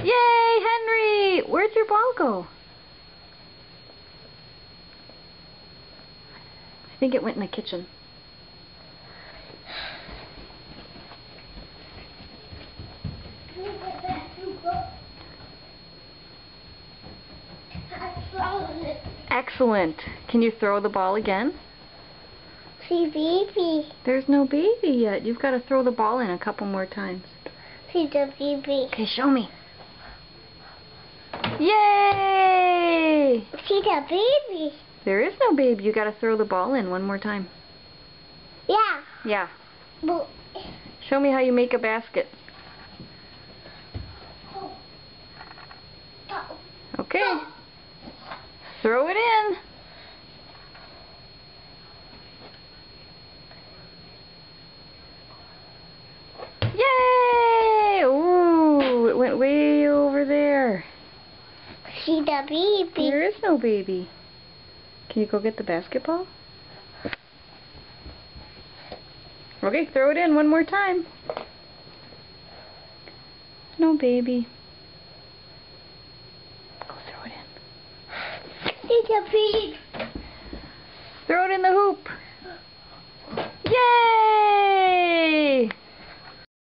Yay, Henry! Where'd your ball go? I think it went in the kitchen. Excellent. Can you throw the ball again? See baby. There's no baby yet. You've got to throw the ball in a couple more times. See the baby. Okay, show me. Yay! See the baby. There is no baby. You got to throw the ball in one more time. Yeah. Yeah. But Show me how you make a basket. Okay. Throw it in. Yay! Ooh, it went way over there. see the baby. There is no baby. Can you go get the basketball? Okay, throw it in one more time. No baby. Go throw it in. See the baby. Throw it in the hoop. Yay!